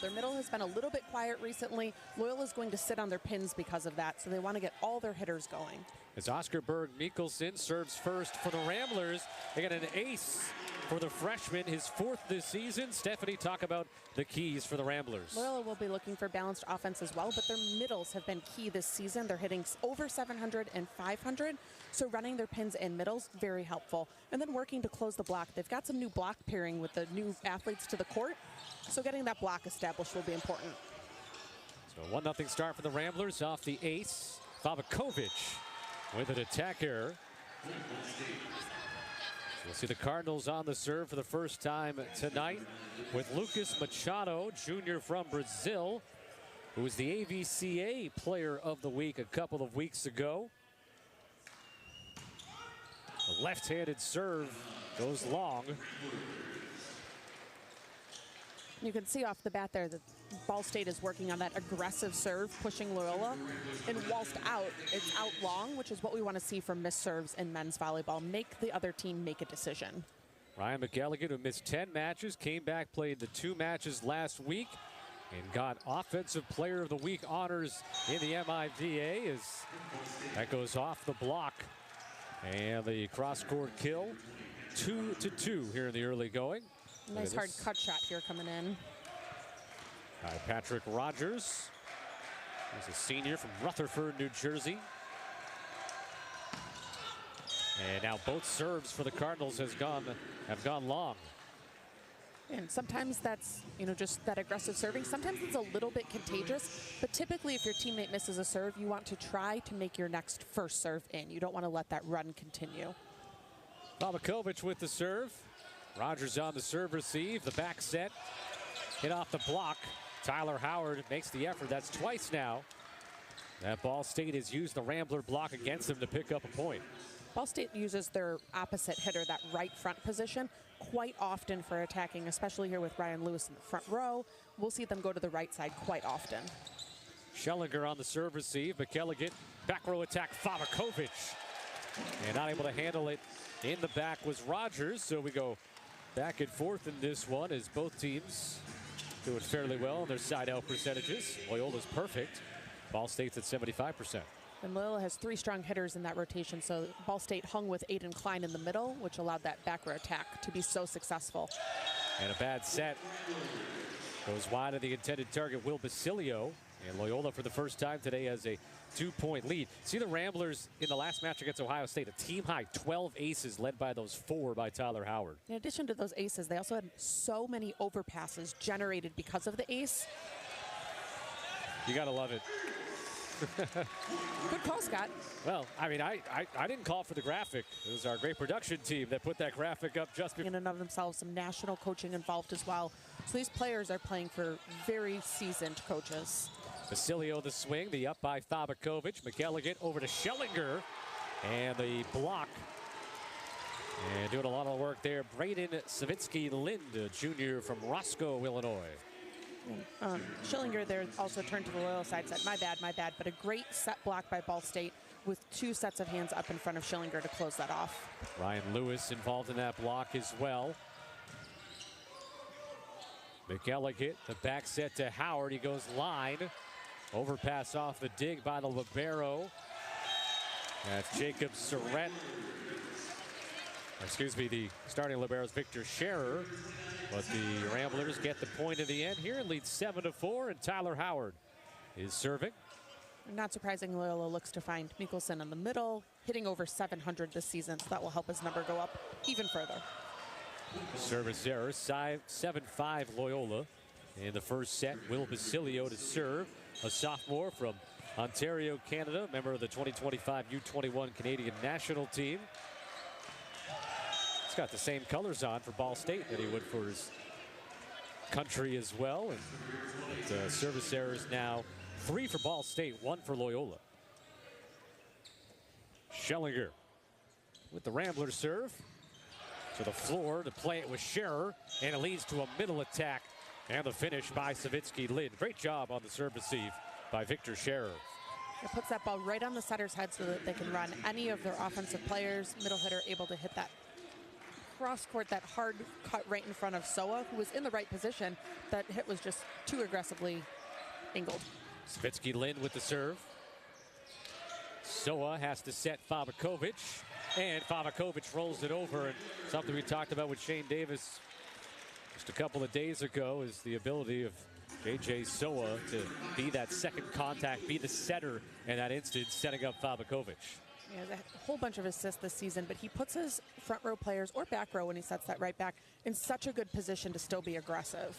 Their middle has been a little bit quiet recently. Loyola is going to sit on their pins because of that, so they want to get all their hitters going. As Oscar Berg Mikkelsen serves first for the Ramblers, they got an ace for the freshman, his 4th this season. Stephanie, talk about the keys for the Ramblers. Loyola will be looking for balanced offense as well, but their middles have been key this season. They're hitting over 700 and 500, so running their pins and middles, very helpful. And then working to close the block. They've got some new block pairing with the new athletes to the court, so getting that block established will be important. So 1-0 start for the Ramblers off the ace. Fabakovic with an attack error. We'll see the Cardinals on the serve for the first time tonight with Lucas Machado, junior from Brazil, who was the AVCA Player of the Week a couple of weeks ago. The left-handed serve goes long. You can see off the bat there that Ball State is working on that aggressive serve, pushing Loyola. And whilst out, it's out long, which is what we want to see from missed serves in men's volleyball. Make the other team make a decision. Ryan McElligott, who missed 10 matches, came back, played the 2 matches last week, and got Offensive Player of the Week honors in the MIVA as that goes off the block. And the cross-court kill, 2-2 here in the early going. Nice hard cut shot here coming in. Patrick Rogers. He's a senior from Rutherford, New Jersey. And now both serves for the Cardinals have gone long. And sometimes that's, just that aggressive serving. Sometimes it's a little bit contagious, but typically if your teammate misses a serve, you want to try to make your next first serve in. You don't want to let that run continue. Fabakovic with the serve. Rogers on the serve receive. The back set hit off the block. Tyler Howard makes the effort. That's twice now that Ball State has used the Rambler block against them to pick up a point. Ball State uses their opposite hitter, that right front position, quite often for attacking, especially here with Ryan Lewis in the front row. We'll see them go to the right side quite often. Schellinger on the serve receive. McElligott, back row attack, Fabakovic. And not able to handle it in the back was Rogers. So we go back and forth in this one as both teams doing fairly well in their side out percentages. Loyola's perfect. Ball State's at 75%. And Loyola has 3 strong hitters in that rotation, so Ball State hung with Aiden Klein in the middle, which allowed that back row attack to be so successful. And a bad set goes wide of the intended target, Will Basilio. And Loyola for the first time today has a 2-point lead. See the Ramblers in the last match against Ohio State, a team high 12 aces led by those 4 by Tyler Howard. In addition to those aces, they also had so many overpasses generated because of the ace. You gotta love it. Good call, Scott. Well, I mean, I didn't call for the graphic. It was our great production team that put that graphic up just before. In and of themselves, some national coaching involved as well. So these players are playing for very seasoned coaches. Basilio the swing, the up by Fabakovic. McElligott over to Schellinger. And the block. And doing a lot of work there, Braden Savitsky-Lind, junior from Roscoe, Illinois. Schellinger there also turned to the Loyola side, said, my bad, but a great set block by Ball State with 2 sets of hands up in front of Schellinger to close that off. Ryan Lewis involved in that block as well. McElligott, the back set to Howard. He goes line. Overpass off the dig by the libero. That's Jacob Surrett. Excuse me, the starting libero is Victor Scherer. But the Ramblers get the point at the end here and lead 7-4, and Tyler Howard is serving. Not surprising, Loyola looks to find Mikkelsen in the middle, hitting over 700 this season, so that will help his number go up even further. Service error, 7-5 Loyola. In the first set, Will Basilio to serve, a sophomore from Ontario, Canada, member of the 2025 U21 Canadian national team. He's got the same colors on for Ball State that he would for his country as well. And service errors now 3 for Ball State, 1 for Loyola. Schellinger with the Rambler serve to the floor to play it with Scherer, and it leads to a middle attack and the finish by Savitsky-Lind. Great job on the serve receive by Victor Scherer. It puts that ball right on the setter's head so that they can run any of their offensive players. Middle hitter able to hit that cross court, that hard cut right in front of Soa, who was in the right position. That hit was just too aggressively angled. Savitsky Lynn with the serve. Soa has to set Fabakovic, and Fabakovic rolls it over. And something we talked about with Shane Davis just a couple of days ago is the ability of J.J. Soa to be that second contact, be the setter in that instance, setting up Fabakovic. He has a whole bunch of assists this season, but he puts his front row players, or back row when he sets that right back, in such a good position to still be aggressive.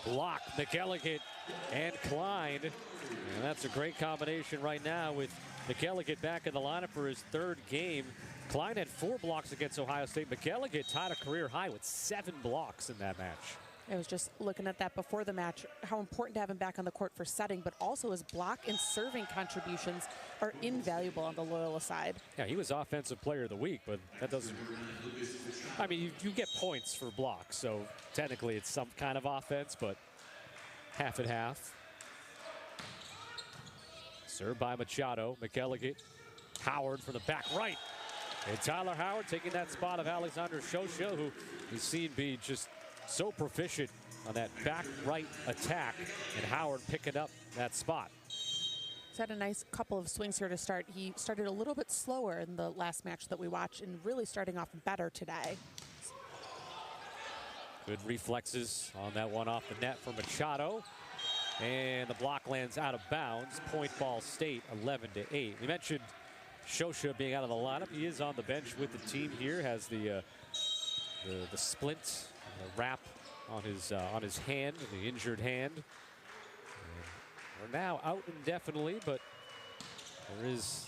Block, McElligott and Klein. And that's a great combination right now with McElligott back in the lineup for his third game. Klein had 4 blocks against Ohio State. McElligott tied a career high with 7 blocks in that match. I was just looking at that before the match, how important to have him back on the court for setting, but also his block and serving contributions are invaluable on the Loyola side. Yeah, he was Offensive Player of the Week, but that doesn't... I mean, you get points for blocks, so technically it's some kind of offense, but half and half. Served by Machado. McElligott. Howard from the back right. And Tyler Howard taking that spot of Alexander Shosha, who we've seen be just so proficient on that back right attack, and Howard picking up that spot. He's had a nice couple of swings here to start. He started a little bit slower in the last match that we watched, and really starting off better today. Good reflexes on that one off the net for Machado. And the block lands out of bounds. Point Ball State 11-8. We mentioned Shosha being out of the lineup. He is on the bench with the team here. Has the splint, the wrap on his hand, the injured hand. And we're now out indefinitely, but there is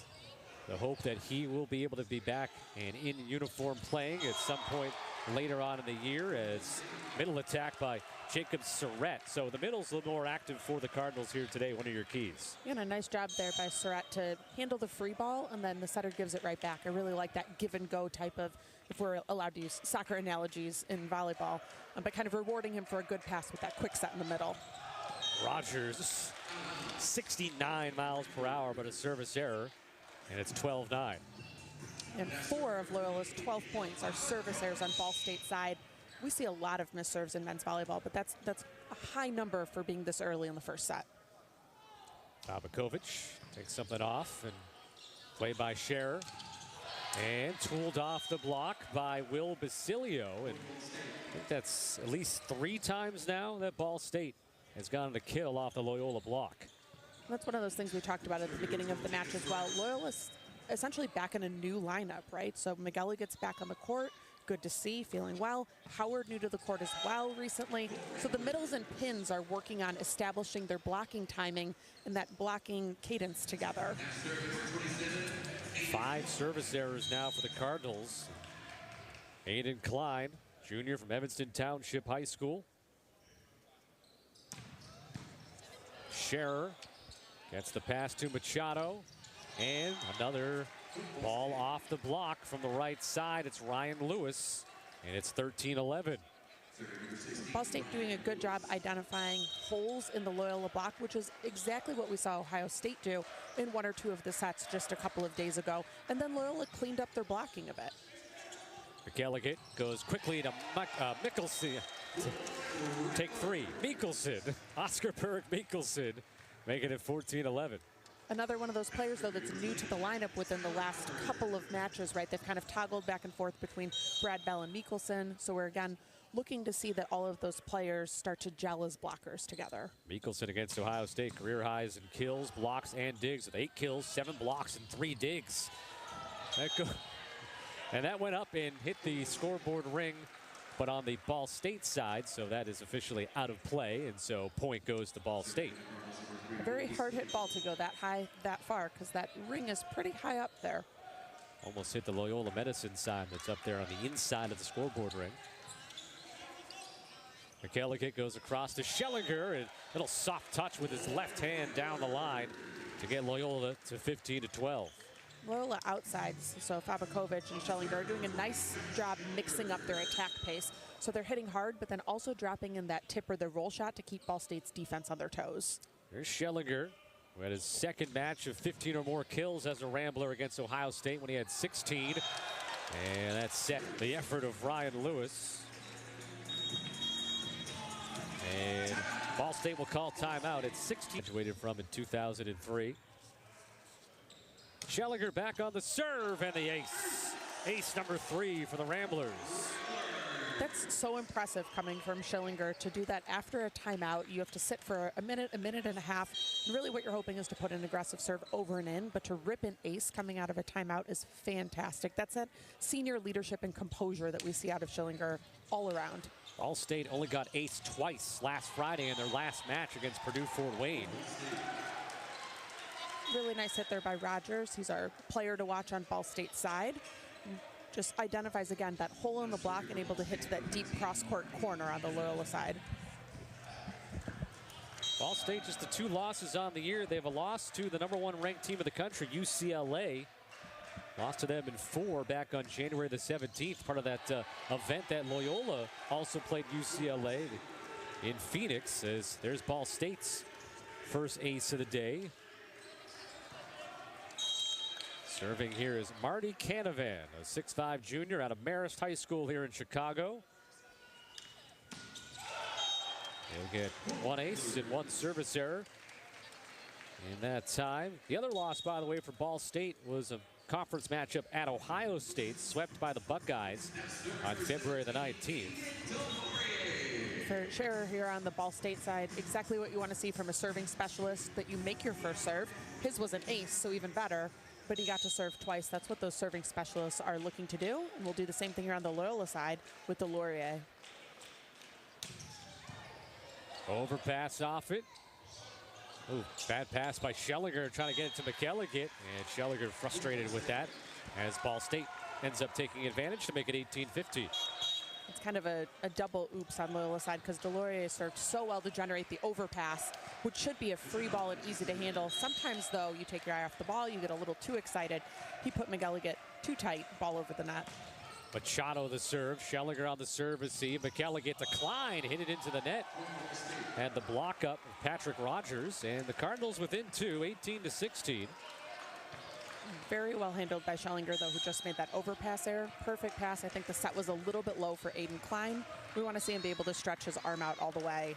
the hope that he will be able to be back and in uniform playing at some point later on in the year, as middle attack by Jacob Surratt. So the middle's a little more active for the Cardinals here today, one of your keys. Yeah, and a nice job there by Surratt to handle the free ball, and then the setter gives it right back. I really like that give and go type of, if we're allowed to use soccer analogies in volleyball, but kind of rewarding him for a good pass with that quick set in the middle. Rogers, 69 miles per hour, but a service error, and it's 12-9. And 4 of Loyola's 12 points are service errors on Ball State side. We see a lot of missed serves in men's volleyball, but that's a high number for being this early in the first set. Fabakovic takes something off, and play by Scherer. And tooled off the block by Will Basilio. And I think that's at least 3 times now that Ball State has gotten a kill off the Loyola block. That's one of those things we talked about at the beginning of the match as well. Loyola's essentially back in a new lineup, right? So Miguel gets back on the court. Good to see, feeling well. Howard new to the court as well recently. So the middles and pins are working on establishing their blocking timing and that blocking cadence together. 5 service errors now for the Cardinals. Aiden Klein, junior from Evanston Township High School. Scherer gets the pass to Machado. And another ball off the block from the right side. It's Ryan Lewis, and it's 13-11. Ball State doing a good job identifying holes in the Loyola block, which is exactly what we saw Ohio State do in 1 or 2 of the sets just a couple of days ago. And then Loyola cleaned up their blocking a bit. McElligott goes quickly to Mikkelsen. Take 3. Mikkelsen. Oscar Berg Mikkelsen, making it 14-11. Another one of those players, though, that's new to the lineup within the last couple of matches, right? They've kind of toggled back and forth between Brad Bell and Mikkelsen. So we're, again, looking to see that all of those players start to gel as blockers together. Mikkelsen against Ohio State, career highs in kills, blocks, and digs with 8 kills, 7 blocks, and 3 digs. And that went up and hit the scoreboard ring, but on the Ball State side, so that is officially out of play, and so point goes to Ball State. A very hard-hit ball to go that high, that far, because that ring is pretty high up there. Almost hit the Loyola Medicine sign that's up there on the inside of the scoreboard ring. McElligott goes across to Schellinger, and a little soft touch with his left hand down the line to get Loyola to 15-12. Loyola outsides, so Fabakovic and Schellinger are doing a nice job mixing up their attack pace. So they're hitting hard, but then also dropping in that tip or the roll shot to keep Ball State's defense on their toes. There's Schellinger, who had his second match of 15 or more kills as a Rambler against Ohio State when he had 16. And that set the effort of Ryan Lewis. And Ball State will call timeout at 16. Graduated from in 2003. Schellinger back on the serve and the ace. Ace number 3 for the Ramblers. That's so impressive coming from Schellinger to do that after a timeout. You have to sit for a minute and a half. And really what you're hoping is to put an aggressive serve over and in, but to rip an ace coming out of a timeout is fantastic. That's that senior leadership and composure that we see out of Schellinger all around. Ball State only got ace twice last Friday in their last match against Purdue Fort Wayne. Really nice hit there by Rogers. He's our player to watch on Ball State's side. Just identifies again that hole in the block and able to hit to that deep cross-court corner on the Loyola side. Ball State just the 2 losses on the year. They have a loss to the #1 ranked team in the country, UCLA. Lost to them in 4 back on January the 17th, part of that event that Loyola also played UCLA in Phoenix. As there's Ball State's first ace of the day. Serving here is Marty Canavan, a 6'5" junior out of Marist High School here in Chicago. He'll get 1 ace and 1 service error in that time. The other loss, by the way, for Ball State was a conference matchup at Ohio State, swept by the Buckeyes on February the 19th. For Scherer here on the Ball State side, exactly what you want to see from a serving specialist, that you make your first serve. His was an ace, so even better. But he got to serve twice. That's what those serving specialists are looking to do. And we'll do the same thing here on the Loyola side with the Laurier. Overpass off it. Ooh, bad pass by Schellinger trying to get it to McKelligot. And Schellinger frustrated with that as Ball State ends up taking advantage to make it 18-15. It's kind of a double oops on Loyola side because Delorier served so well to generate the overpass, which should be a free ball and easy to handle. Sometimes, though, you take your eye off the ball, you get a little too excited. He put McKelligot too tight, ball over the net. Machado the serve, Schellinger on the serve receive. McKelligot decline, hit it into the net. And the block up of Patrick Rogers, and the Cardinals within 2, 18-16. Very well handled by Schellinger, though, who just made that overpass error. Perfect pass. I think the set was a little bit low for Aiden Klein. We want to see him be able to stretch his arm out all the way.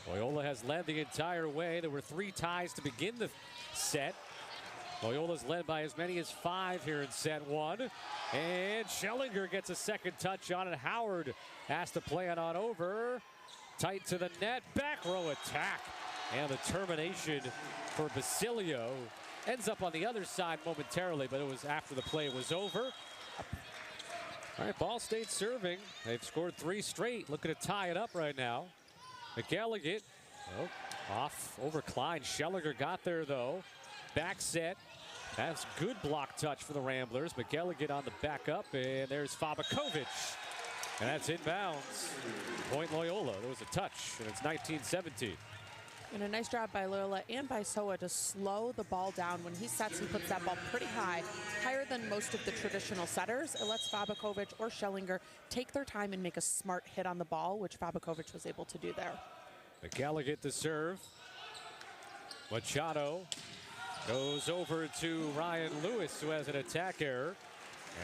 Loyola has led the entire way. There were 3 ties to begin the set. Loyola's led by as many as 5 here in set 1. And Schellinger gets a second touch on it. Howard has to play it on over. Tight to the net. Back row attack. And the termination for Basilio. Ends up on the other side momentarily, but it was after the play was over. All right, Ball State serving. They've scored 3 straight. Looking to tie it up right now. McKelligot off over Klein. Schellinger got there, though. Back set. That's good block touch for the Ramblers. McKelligot on the back up, and there's Fabakovic. And that's inbounds. Point Loyola. There was a touch, and it's 19-17. And a nice job by Loyola and by Soa to slow the ball down. When he sets, he puts that ball pretty high, higher than most of the traditional setters. It lets Fabakovic or Schellinger take their time and make a smart hit on the ball, which Fabakovic was able to do there. McKelligot the serve. Machado goes over to Ryan Lewis, who has an attack error.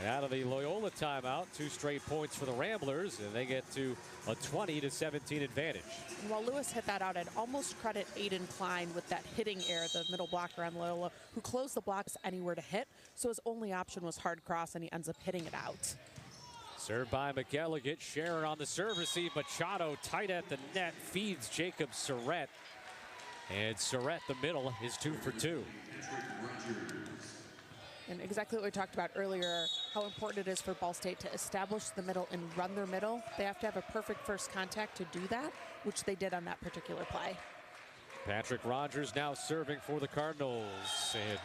And out of the Loyola timeout, 2 straight points for the Ramblers, and they get to a 20-17 advantage. And while Lewis hit that out, I'd almost credit Aiden Klein with that hitting error, the middle blocker on Loyola, who closed the blocks anywhere to hit, so his only option was hard cross, and he ends up hitting it out. Served by McKelligot. Scherer on the serve receive. Machado tight at the net, feeds Jacob Surrett. And Surrett, the middle, is 2 for 2. And exactly what we talked about earlier, how important it is for Ball State to establish the middle and run their middle. They have to have a perfect first contact to do that, which they did on that particular play. Patrick Rogers now serving for the Cardinals. And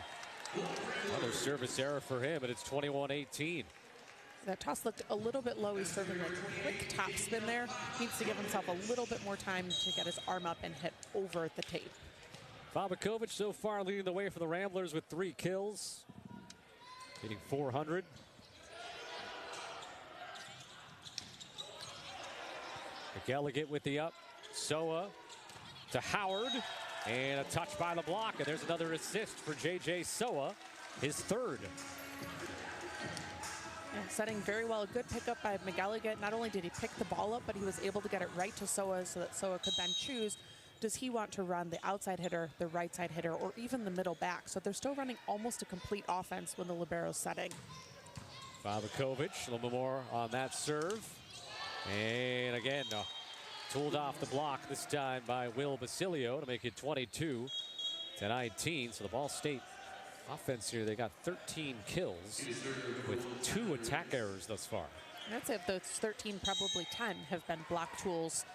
another service error for him, and it's 21-18. That toss looked a little bit low. He's serving a quick top spin there. Needs to give himself a little bit more time to get his arm up and hit over the tape. Fabakovic so far leading the way for the Ramblers with 3 kills. Hitting .400. McKelligot with the up. Soa to Howard. And a touch by the block. And there's another assist for J.J. Soa, his 3rd. Setting very well. A good pickup by McKendree. Not only did he pick the ball up, but he was able to get it right to Soa so that Soa could then choose, does he want to run the outside hitter, the right side hitter, or even the middle back? So they're still running almost a complete offense when the libero's setting. Favakovic, a little bit more on that serve. And again, tooled off the block this time by Will Basilio to make it 22-19. So the Ball State offense here, they got 13 kills with 2 attack errors thus far. And I'd say of those 13, probably 10 have been block tools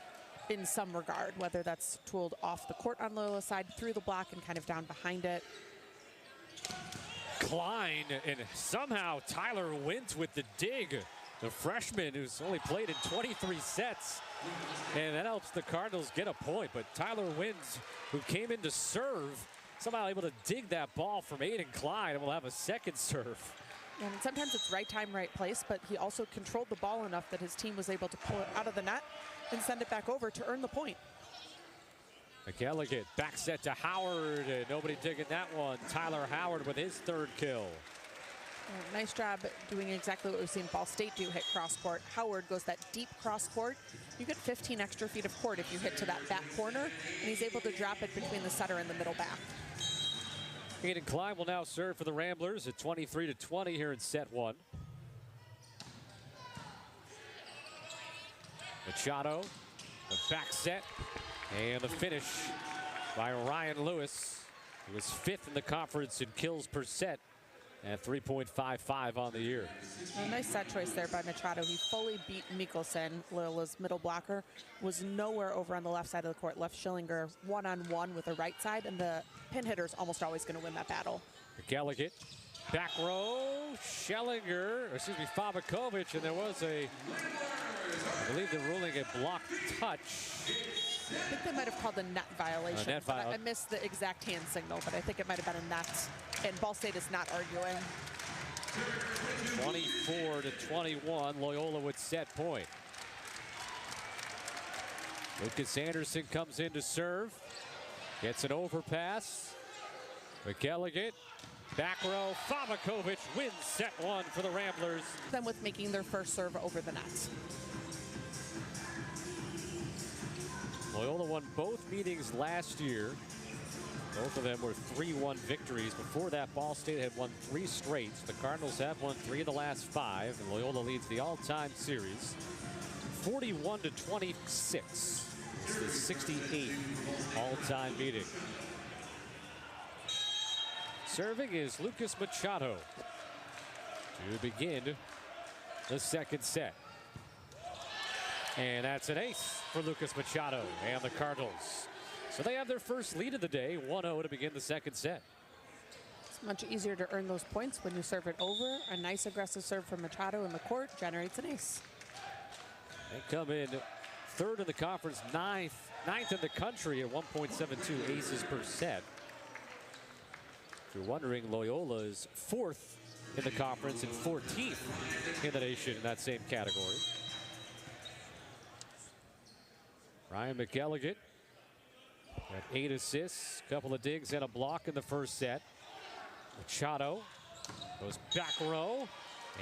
in some regard, whether that's tooled off the court on Loyola's side, through the block, and kind of down behind it. Klein, and somehow Tyler wins with the dig. The freshman who's only played in 23 sets. And that helps the Cardinals get a point. But Tyler Wins, who came in to serve, somehow able to dig that ball from Aiden Klein, and will have a second serve. And sometimes it's right time, right place, but he also controlled the ball enough that his team was able to pull it out of the net and send it back over to earn the point. McKendree back set to Howard, and nobody digging that one. Tyler Howard with his 3rd kill. Nice job doing exactly what we've seen Ball State do, hit cross court. Howard goes that deep cross court. You get 15 extra feet of court if you hit to that back corner, and he's able to drop it between the setter and the middle back. Aiden Klein will now serve for the Ramblers at 23-20 here in set 1. Machado, the back set, and the finish by Ryan Lewis, who was 5th in the conference in kills per set at 3.55 on the year. A nice set choice there by Machado. He fully beat Mikkelsen. Loyola's middle blocker was nowhere over on the left side of the court. Left Schillinger one-on-one with the right side, and the pin hitter's almost always going to win that battle. McKendree, back row, Favakovic, and there was I believe they're ruling a blocked touch. I think they might have called a net violation. I missed the exact hand signal, but I think it might have been a net. And Ball State is not arguing. 24-21, Loyola with set point. Lucas Anderson comes in to serve. Gets an overpass. McKendree, back row, Favakovic wins set 1 for the Ramblers. Them with making their first serve over the net. Loyola won both meetings last year. Both of them were 3-1 victories. Before that, Ball State had won 3 straight. The Cardinals have won 3 of the last 5, and Loyola leads the all-time series 41-26. It's the 68th all-time meeting. Serving is Lucas Machado to begin the second set. And that's an ace for Lucas Machado and the Cardinals. So they have their first lead of the day, 1-0 to begin the second set. It's much easier to earn those points when you serve it over. A nice aggressive serve from Machado in the court generates an ace. They come in 3rd in the conference, 9th in the country at 1.72 aces per set. If you're wondering, Loyola is 4th in the conference and 14th in the nation in that same category. Ryan McKendree got 8 assists, a couple of digs and a block in the first set. Machado goes back row,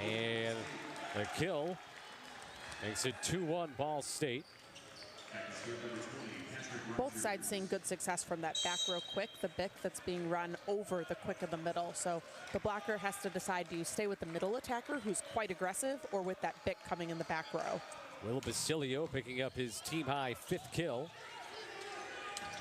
and the kill makes it 2-1 Ball State. Both sides seeing good success from that back row quick, the bick that's being run over the quick of the middle. So the blocker has to decide, do you stay with the middle attacker who's quite aggressive, or with that bick coming in the back row? Will Basilio picking up his team-high 5th kill.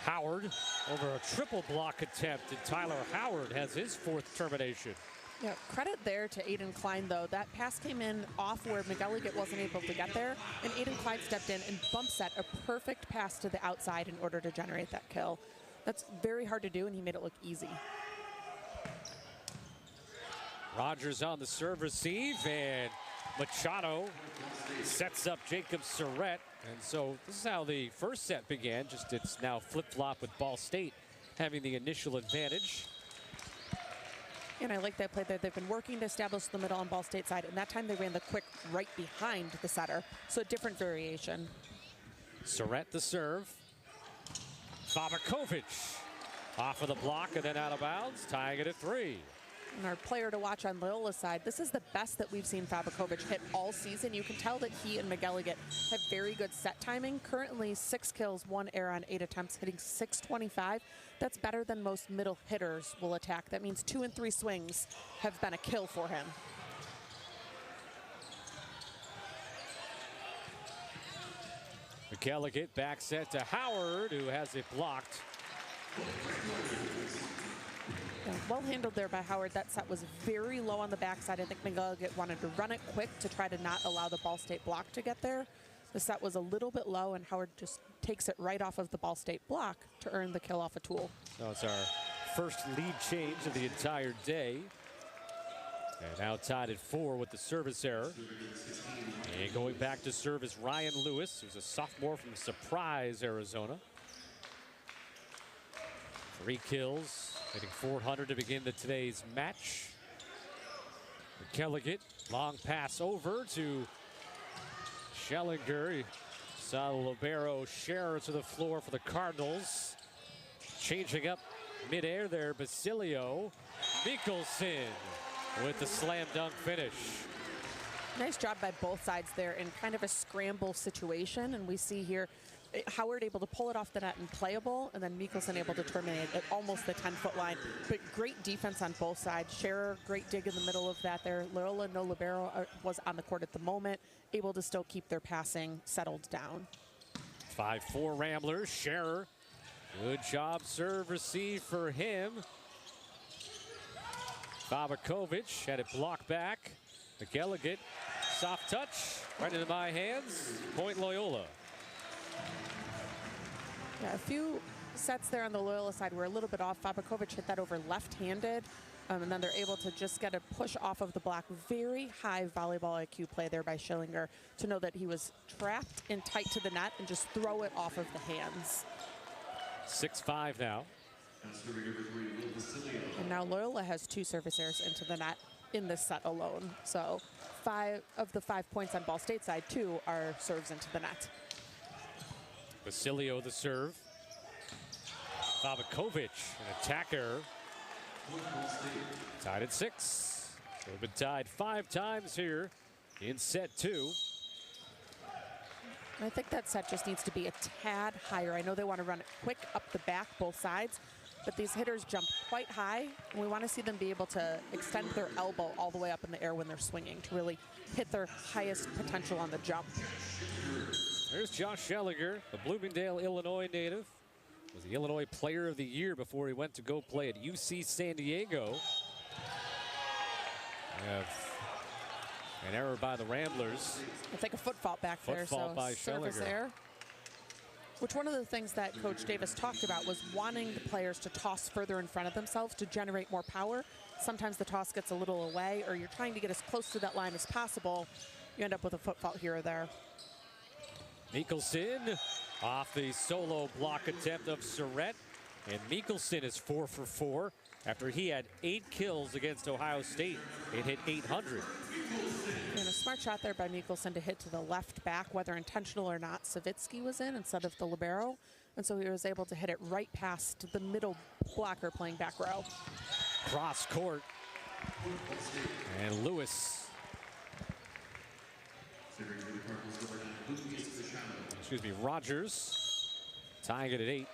Howard over a triple block attempt, and Tyler Howard has his 4th termination. Yeah, credit there to Aiden Klein, though. That pass came in off where McKendree wasn't able to get there, and Aiden Klein stepped in and bump set a perfect pass to the outside in order to generate that kill. That's very hard to do, and he made it look easy. Rogers on the serve receive, and Machado sets up Jacob Surrett. And so this is how the first set began. Just it's now flip-flop with Ball State having the initial advantage. And I like that play there. They've been working to establish the middle on Ball State side, and that time they ran the quick right behind the setter. So a different variation. Surrett the serve. Favakovic off of the block and then out of bounds, tying it at 3. And our player to watch on Loyola's side, this is the best that we've seen Fabakovic hit all season. You can tell that he and McKendree have very good set timing. Currently 6 kills, 1 error on 8 attempts, hitting .625. That's better than most middle hitters will attack. That means 2 and 3 swings have been a kill for him. McKendree back set to Howard, who has it blocked. Yeah, well handled there by Howard. That set was very low on the backside. I think McKendree wanted to run it quick to try to not allow the Ball State block to get there. The set was a little bit low, and Howard just takes it right off of the Ball State block to earn the kill off a tool. So it's our first lead change of the entire day. And now tied at 4 with the service error. And going back to serve is Ryan Lewis, who's a sophomore from Surprise, Arizona. 3 kills, hitting .400 to begin today's match. McKendree, long pass over to Schellinger. Saw libero Scherer to the floor for the Cardinals. Changing up midair there, Basilio. Mikkelsen with the slam dunk finish. Nice job by both sides there in kind of a scramble situation. And we see here Howard able to pull it off the net and playable, and then Mikkelsen able to terminate at almost the 10-foot line. But great defense on both sides. Scherer, great dig in the middle of that there. Loyola, no libero, was on the court at the moment, able to still keep their passing settled down. 5-4 Ramblers. Scherer, good job serve receive for him. Fabakovic had it blocked back. McKendree, soft touch, right into my hands. Point Loyola. Yeah, a few sets there on the Loyola side were a little bit off. Fabakovic hit that over left-handed, and then they're able to just get a push off of the block. Very high volleyball IQ play there by Schellinger to know that he was trapped in tight to the net and just throw it off of the hands. 6-5 now. And now Loyola has 2 service errors into the net in this set alone. So 5 of the 5 points on Ball State side, 2 are serves into the net. Basilio the serve. Fabakovic, an attack error. Tied at 6. We've been tied 5 times here in set 2. I think that set just needs to be a tad higher. I know they want to run it quick up the back, both sides, but these hitters jump quite high, and we want to see them be able to extend their elbow all the way up in the air when they're swinging to really hit their highest potential on the jump. There's Josh Schellinger, the Bloomingdale, Illinois native. Was the Illinois Player of the Year before he went to go play at UC San Diego. We have an error by the Ramblers. I think a foot fault back there, so by service Schellinger. error. Which one of the things that Coach Davis talked about was wanting the players to toss further in front of themselves to generate more power. Sometimes the toss gets a little away, or you're trying to get as close to that line as possible. You end up with a foot fault here or there. Mikkelsen off the solo block attempt of Surrett. And Mikkelsen is 4 for 4 after he had 8 kills against Ohio State. It hit .800. And a smart shot there by Mikkelsen to hit to the left back, whether intentional or not. Savitsky was in instead of the libero, and so he was able to hit it right past the middle blocker playing back row. Cross court. And Lewis. Excuse me, Rogers. Tying it at 8.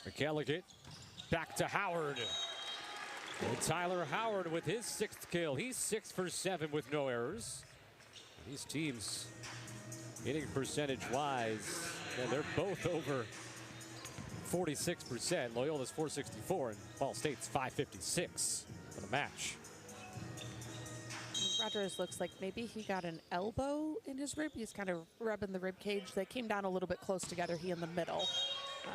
McKendree back to Howard. And Tyler Howard with his 6th kill. He's 6 for 7 with no errors. These teams hitting percentage-wise, they're both over 46%. Loyola's 464 and Ball State's 556 for the match. Rogers looks like maybe he got an elbow in his rib. He's kind of rubbing the rib cage. They came down a little bit close together, he in the middle.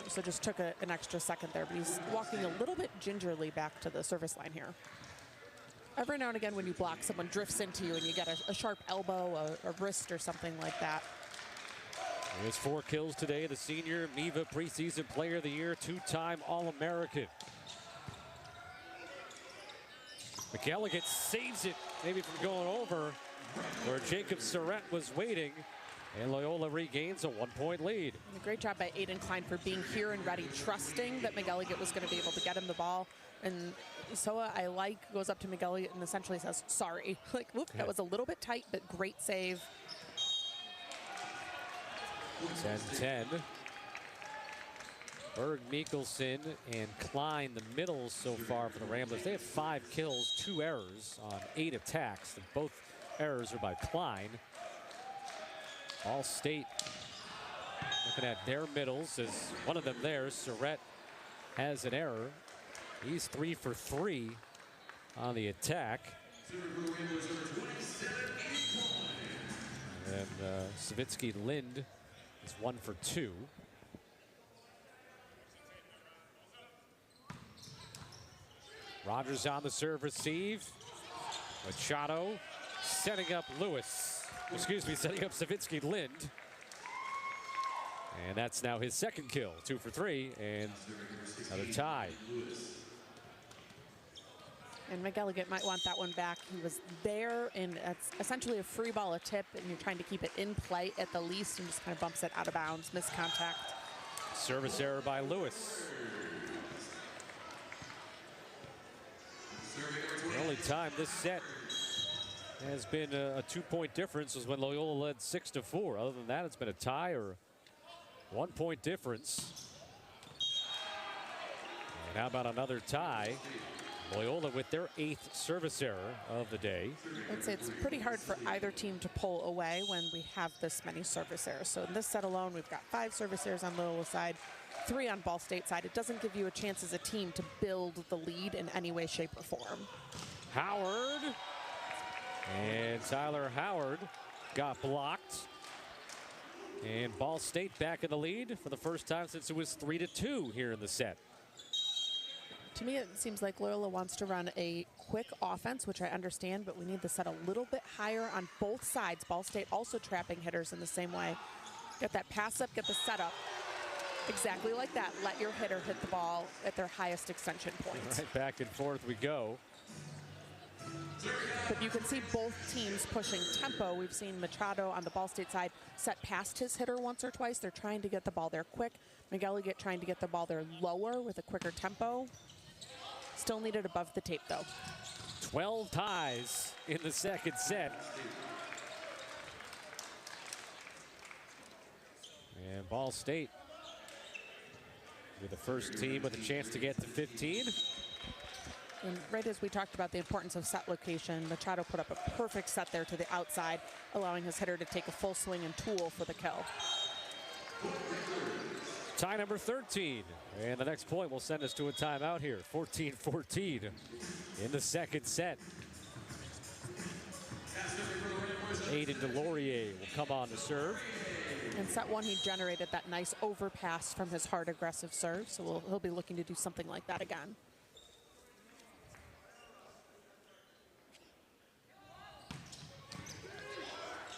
So just took an extra second there, but he's walking a little bit gingerly back to the service line here. Every now and again when you block, someone drifts into you and you get a sharp elbow, a wrist or something like that. He has 4 kills today. The senior MIVA preseason player of the year, 2-time All-American. McKendree saves it, maybe from going over where Jacob Surrett was waiting. And Loyola regains a 1-point lead. And a great job by Aiden Klein for being here and ready, trusting that McElligott was going to be able to get him the ball. And Soa, goes up to McElligott and essentially says, sorry. Like, whoop, that was a little bit tight, but great save. 10-10. Berg, Mikkelsen, and Klein, the middles so far for the Ramblers. They have 5 kills, 2 errors on 8 attacks. And both errors are by Klein. All State looking at their middles as one of them there. Surrett has an error. He's 3 for 3 on the attack. And Savitsky Lind is 1 for 2. Rogers on the serve receive. Machado setting up setting up Savitsky Lind. And that's now his second kill, 2 for 3, and another tie. And McElligott might want that one back. He was there, and it's essentially a free ball, a tip, and you're trying to keep it in play at the least, and just kind of bumps it out of bounds, missed contact. Service error by Lewis. The only time this set has been a 2-point difference was when Loyola led 6-4. Other than that, it's been a tie or 1-point difference. And how about another tie? Loyola with their 8th service error of the day. I'd say it's pretty hard for either team to pull away when we have this many service errors. So in this set alone, we've got 5 service errors on Loyola side, 3 on Ball State side. It doesn't give you a chance as a team to build the lead in any way, shape, or form. Howard. And Tyler Howard got blocked. And Ball State back in the lead for the first time since it was 3-2 here in the set. To me, it seems like Loyola wants to run a quick offense, which I understand, but we need to set a little bit higher on both sides. Ball State also trapping hitters in the same way. Get that pass up, get the setup. Exactly like that. Let your hitter hit the ball at their highest extension point. Right, back and forth we go. But you can see both teams pushing tempo. We've seen Machado on the Ball State side set past his hitter once or twice. They're trying to get the ball there quick. McElligott trying to get the ball there lower with a quicker tempo. Still needed above the tape, though. 12 ties in the second set. And Ball State with the first team with a chance to get to 15. And right as we talked about the importance of set location, Machado put up a perfect set there to the outside, allowing his hitter to take a full swing and tool for the kill. Tie number 13. And the next point will send us to a timeout here. 14-14 in the second set. Aiden Delorier will come on to serve. In set 1, he generated that nice overpass from his hard, aggressive serve, so he'll be looking to do something like that again.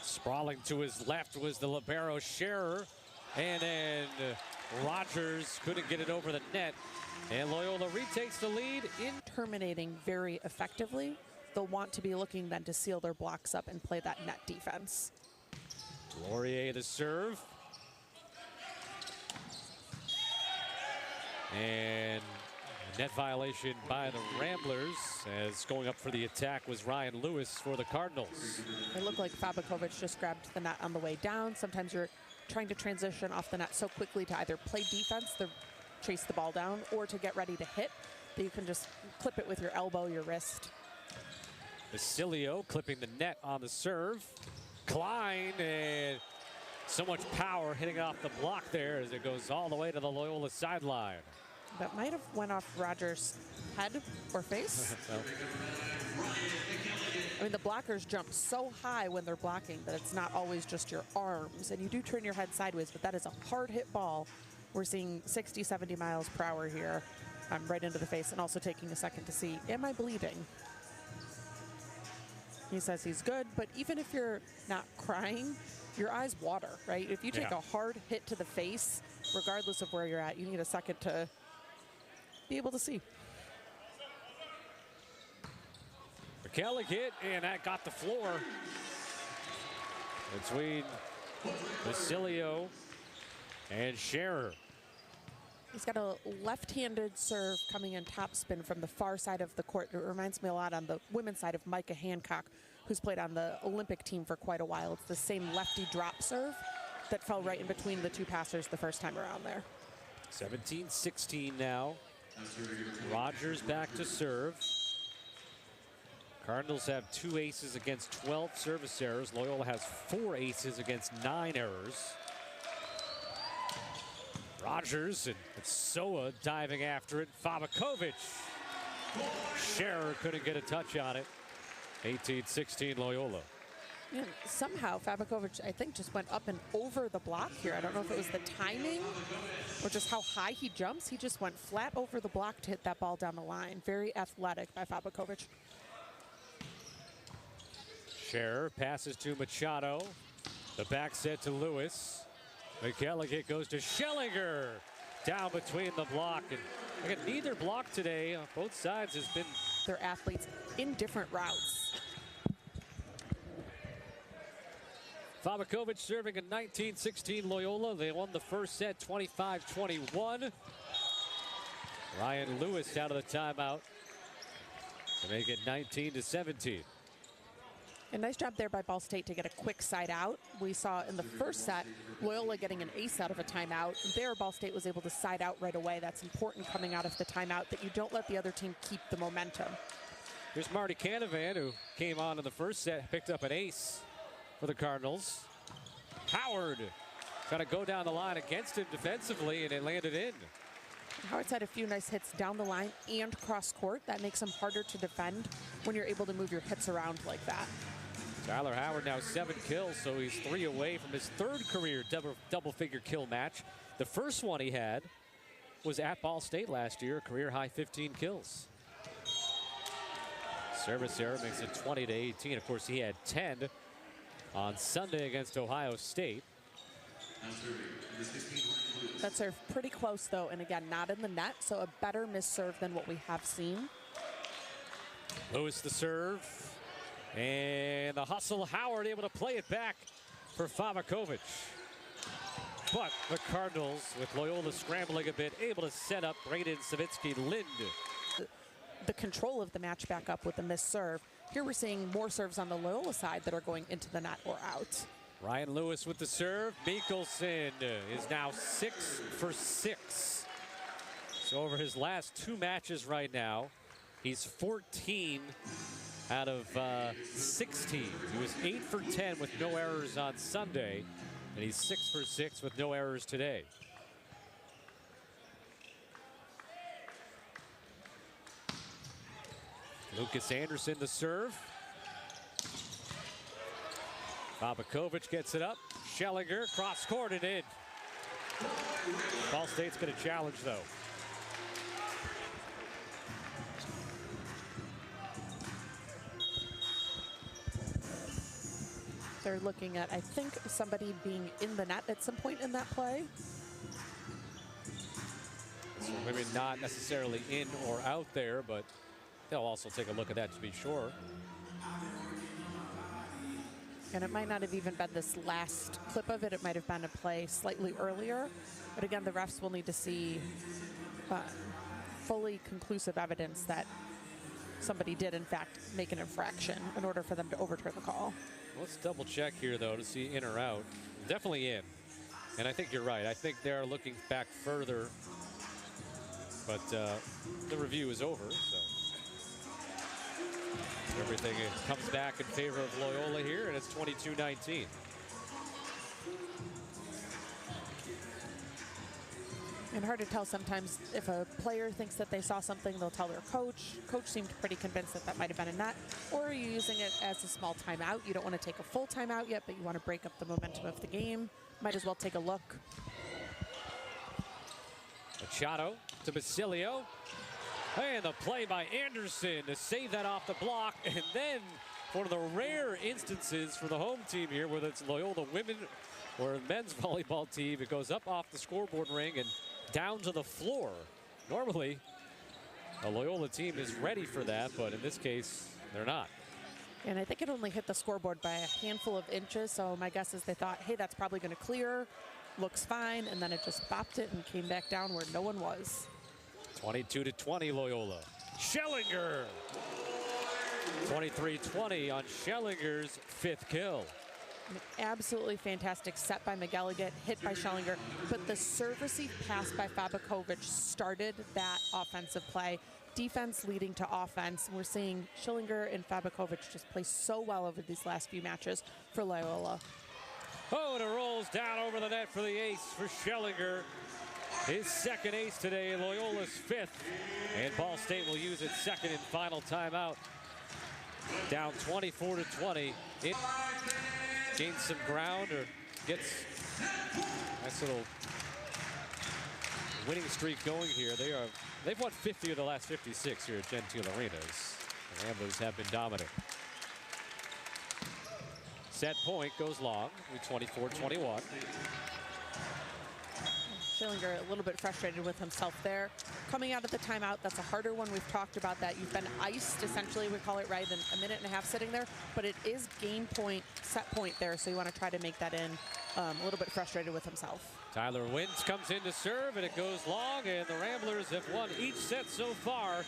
Sprawling to his left was the libero Scherer, and then Rogers couldn't get it over the net, and Loyola retakes the lead in terminating very effectively. They'll want to be looking then to seal their blocks up and play that net defense. Laurier the serve. And a net violation by the Ramblers, as going up for the attack was Ryan Lewis for the Cardinals. It looked like Fabakovic just grabbed the net on the way down. Sometimes you're trying to transition off the net so quickly to either play defense, to chase the ball down, or to get ready to hit, that you can just clip it with your elbow, your wrist. Basilio clipping the net on the serve. Klein, and so much power hitting off the block there as it goes all the way to the Loyola sideline. That might have went off Rogers' head or face. I mean, the blockers jump so high when they're blocking that it's not always just your arms, and you do turn your head sideways, but that is a hard hit ball. We're seeing 60, 70 miles per hour here, right into the face, and also taking a second to see, am I bleeding? He says he's good, but even if you're not crying, your eyes water, right? If you take a hard hit to the face, regardless of where you're at, you need a second to be able to see. McKellick hit, and that got the floor between Basilio and Scherer. He's got a left-handed serve coming in topspin from the far side of the court. It reminds me a lot on the women's side of Micah Hancock, who's played on the Olympic team for quite a while. It's the same lefty drop serve that fell right in between the two passers the first time around there. 17-16 now. Rogers back to serve. Cardinals have 2 aces against 12 service errors. Loyola has 4 aces against 9 errors. Rogers and Soa diving after it. Fabakovic. Scherer couldn't get a touch on it. 18-16 Loyola. Yeah, somehow Fabakovic, I think, just went up and over the block here. I don't know if it was the timing or just how high he jumps. He just went flat over the block to hit that ball down the line. Very athletic by Fabakovic. Scherer passes to Machado. The back set to Lewis. McKelligot goes to Schellinger. Down between the block. And again, neither block today on both sides has been. Their athletes in different routes. Fabakovic serving in 19-16 Loyola. They won the first set 25-21. Ryan Lewis out of the timeout to make it 19-17. A nice job there by Ball State to get a quick side out. We saw in the first set, Loyola getting an ace out of a timeout. There, Ball State was able to side out right away. That's important coming out of the timeout, that you don't let the other team keep the momentum. Here's Marty Canavan, who came on in the first set, picked up an ace for the Cardinals. Howard trying to go down the line against him defensively, and it landed in. Howard's had a few nice hits down the line and cross court. That makes him harder to defend when you're able to move your hits around like that. Tyler Howard now 7 kills, so he's 3 away from his 3rd career double-figure kill match. The first one he had was at Ball State last year, a career-high 15 kills. Service error makes it 20-18. Of course, he had 10 on Sunday against Ohio State. That serve pretty close, though, and again, not in the net, so a better miss serve than what we have seen. Lewis the serve. And the hustle, Howard able to play it back for Fabakovic. But the Cardinals, with Loyola scrambling a bit, able to set up Braden Savitsky-Lind. The control of the match back up with the missed serve. Here we're seeing more serves on the Loyola side that are going into the net or out. Ryan Lewis with the serve. Mikkelsen is now 6 for 6. So over his last 2 matches right now, he's 14 out of 16. He was 8 for 10 with no errors on Sunday, and he's 6 for 6 with no errors today. Lucas Anderson the serve. Fabakovic gets it up. Schellinger cross court and in. Ball State's going to challenge though. They're looking at, I think, somebody being in the net at some point in that play. So maybe not necessarily in or out there, but they'll also take a look at that to be sure. And it might not have even been this last clip of it. It might have been a play slightly earlier. But again, the refs will need to see fully conclusive evidence that somebody did, in fact, make an infraction in order for them to overturn the call. Let's double check here, though, to see in or out. Definitely in. And I think you're right. I think they're looking back further. But the review is over, so everything comes back in favor of Loyola here, and it's 22-19. And hard to tell sometimes if a player thinks that they saw something, they'll tell their coach. Coach seemed pretty convinced that that might have been a net. Or are you using it as a small timeout? You don't want to take a full timeout yet, but you want to break up the momentum of the game. Might as well take a look. Machado to Basilio. And the play by Anderson to save that off the block. And then one of the rare instances for the home team here, whether it's Loyola women or men's volleyball team, it goes up off the scoreboard ring and down to the floor. Normally, a Loyola team is ready for that, but in this case, they're not. And I think it only hit the scoreboard by a handful of inches, so my guess is they thought, hey, that's probably going to clear, looks fine, and then it just bopped it and came back down where no one was. 22-20 Loyola. Schellinger. 23-20 on Schellinger's 5th kill. An absolutely fantastic set by McElligott, hit by Schellinger, but the serve receive pass by Fabakovic started that offensive play. Defense leading to offense. We're seeing Schellinger and Fabakovic just play so well over these last few matches for Loyola. Oh, and it rolls down over the net for the ace for Schellinger. His 2nd ace today, Loyola's 5th. And Ball State will use its 2nd and final timeout. Down 24-20. It gains some ground or gets a nice little winning streak going here. They've won 50 of the last 56 here at Gentile Arenas. The Ramblers have been dominant. Set point goes long with 24-21. Schellinger a little bit frustrated with himself there. Coming out of the timeout, that's a harder one. We've talked about that. You've been iced, essentially, we call it, right? And a minute and a half sitting there, but it is game point, set point there, so you want to try to make that in. A little bit frustrated with himself. Tyler Wins comes in to serve, and it goes long, and the Ramblers have won each set so far.